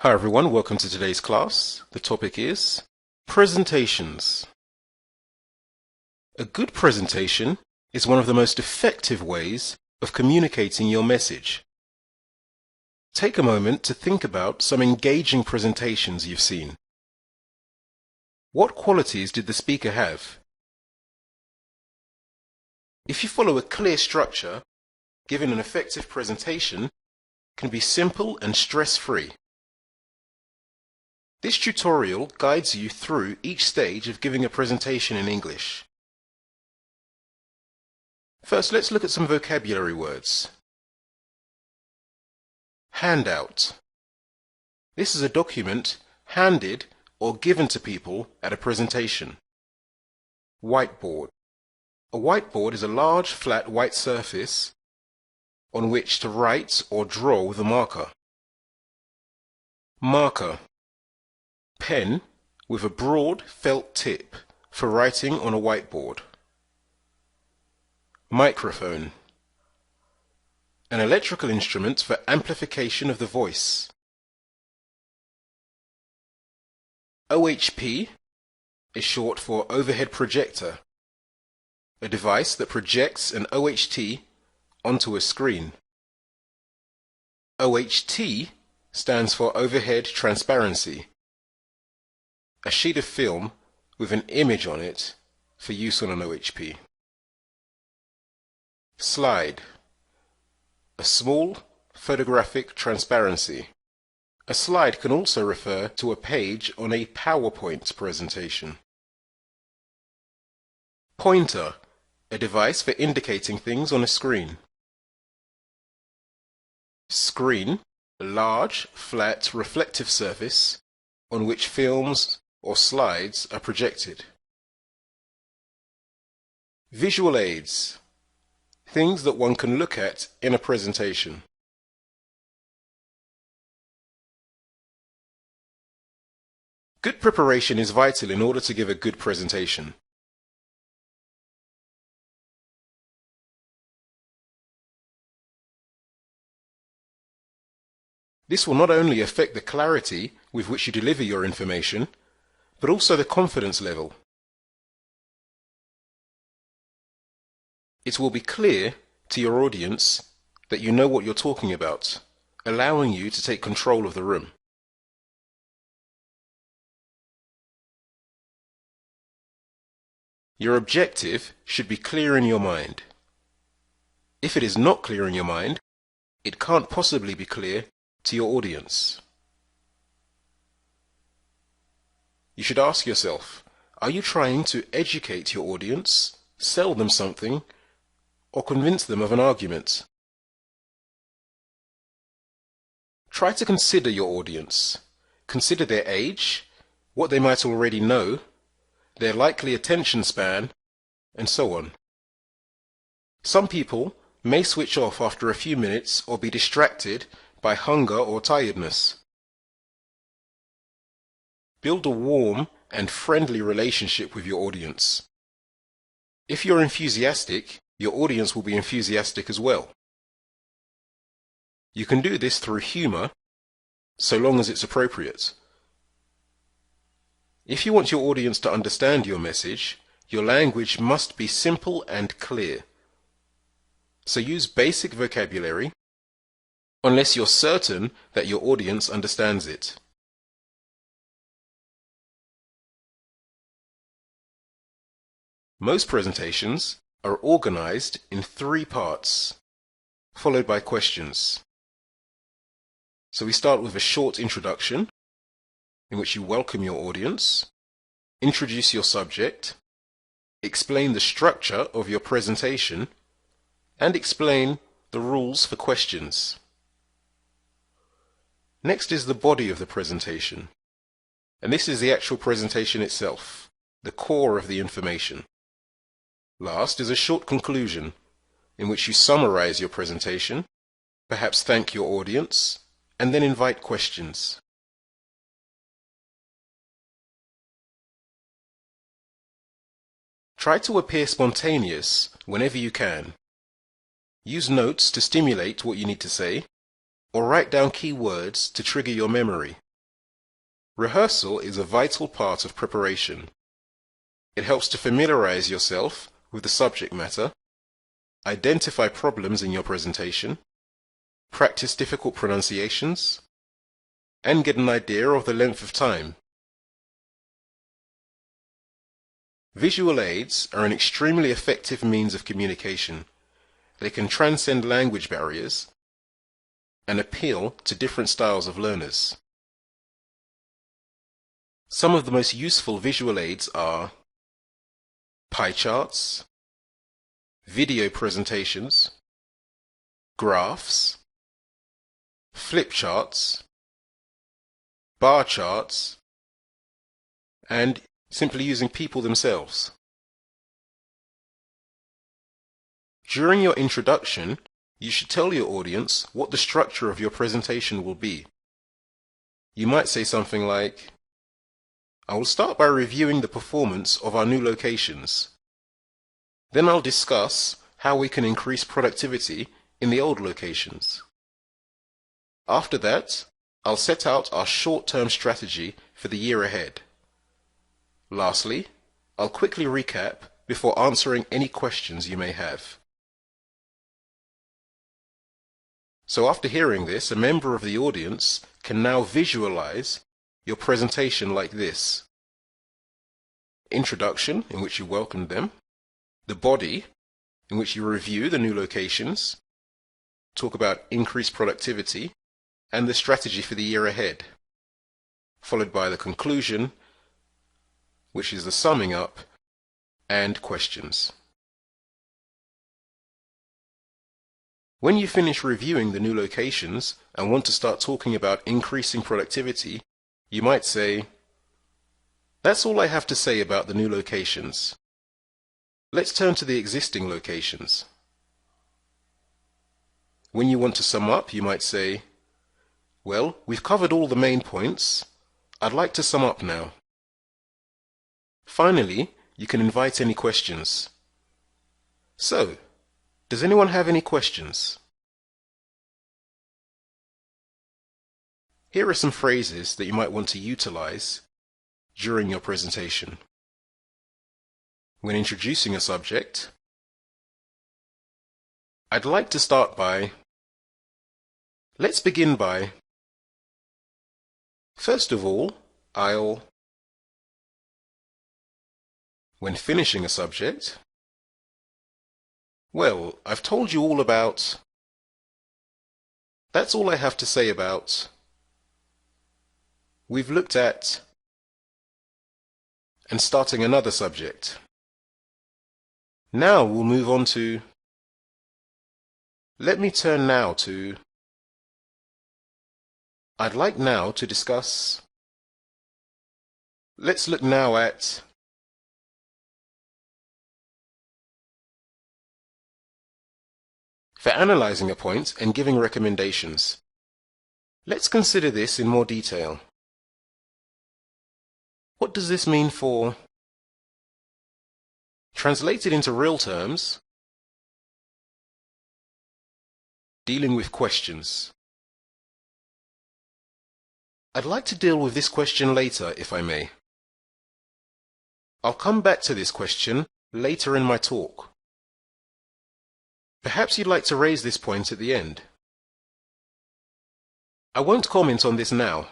Hi everyone, welcome to today's class. The topic is presentations. A good presentation is one of the most effective ways of communicating your message. Take a moment to think about some engaging presentations you've seen. What qualities did the speaker have? If you follow a clear structure, giving an effective presentation can be simple and stress-free. This tutorial guides you through each stage of giving a presentation in English. First, let's look at some vocabulary words. Handout. This is a document handed or given to people at a presentation. Whiteboard. A whiteboard is a large, flat, white surface on which to write or draw with a marker. Marker. Pen with a broad felt tip for writing on a whiteboard. Microphone. An electrical instrument for amplification of the voice. OHP is short for overhead projector, a device that projects an OHT onto a screen. OHT stands for overhead transparency, a sheet of film with an image on it for use on an OHP. Slide. A small photographic transparency. A slide can also refer to a page on a PowerPoint presentation. Pointer. A device for indicating things on a screen. Screen. A large, flat, reflective surface on which films or slides are projected. Visual aids. Things that one can look at in a presentation. Good preparation is vital in order to give a good presentation. This will not only affect the clarity with which you deliver your information, but also the confidence level. It will be clear to your audience that you know what you're talking about, allowing you to take control of the room. Your objective should be clear in your mind. If it is not clear in your mind, it can't possibly be clear to your audience. You should ask yourself, are you trying to educate your audience, sell them something, or convince them of an argument? Try to consider your audience. Consider their age, what they might already know, their likely attention span, and so on. Some people may switch off after a few minutes or be distracted by hunger or tiredness. Build a warm and friendly relationship with your audience. If you're enthusiastic, your audience will be enthusiastic as well. You can do this through humor, so long as it's appropriate. If you want your audience to understand your message, your language must be simple and clear. So use basic vocabulary, unless you're certain that your audience understands it. Most presentations are organized in 3 parts, followed by questions. So we start with a short introduction, in which you welcome your audience, introduce your subject, explain the structure of your presentation, and explain the rules for questions. Next is the body of the presentation, and this is the actual presentation itself, the core of the information. Last is a short conclusion, in which you summarize your presentation, perhaps thank your audience, and then invite questions. Try to appear spontaneous whenever you can. Use notes to stimulate what you need to say, or write down key words to trigger your memory. Rehearsal is a vital part of preparation. It helps to familiarize yourself with the subject matter, identify problems in your presentation, practice difficult pronunciations, and get an idea of the length of time. Visual aids are an extremely effective means of communication. They can transcend language barriers and appeal to different styles of learners. Some of the most useful visual aids are pie charts, video presentations, graphs, flip charts, bar charts, and simply using people themselves. During your introduction, you should tell your audience what the structure of your presentation will be. You might say something like, I will start by reviewing the performance of our new locations. Then I'll discuss how we can increase productivity in the old locations. After that, I'll set out our short-term strategy for the year ahead. Lastly, I'll quickly recap before answering any questions you may have. So after hearing this, a member of the audience can now visualize your presentation like this. Introduction, in which you welcome them. The body, in which you review the new locations, talk about increased productivity, and the strategy for the year ahead. Followed by the conclusion, which is the summing up, and questions. When you finish reviewing the new locations and want to start talking about increasing productivity, you might say, that's all I have to say about the new locations. Let's turn to the existing locations. When you want to sum up, you might say, well, we've covered all the main points. I'd like to sum up now. Finally, you can invite any questions. So, does anyone have any questions? Here are some phrases that you might want to utilize during your presentation. When introducing a subject, I'd like to start by, let's begin by, first of all, I'll, when finishing a subject, well, I've told you all about, that's all I have to say about, we've looked at, and starting another subject. Now we'll move on to, let me turn now to, I'd like now to discuss, let's look now at, for analyzing a point and giving recommendations. Let's consider this in more detail. What does this mean for? Translated into real terms, dealing with questions. I'd like to deal with this question later, if I may. I'll come back to this question later in my talk. Perhaps you'd like to raise this point at the end. I won't comment on this now.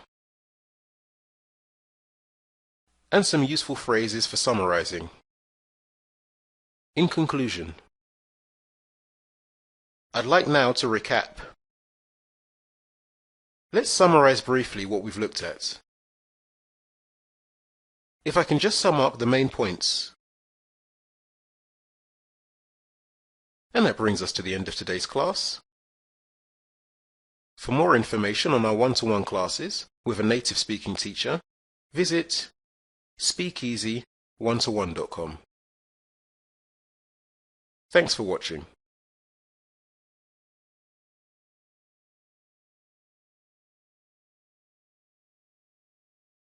And some useful phrases for summarizing. In conclusion, I'd like now to recap. Let's summarize briefly what we've looked at. If I can just sum up the main points. And that brings us to the end of today's class. For more information on our one-to-one classes with a native speaking teacher, visit speakeasy1to1.com. Thanks for watching.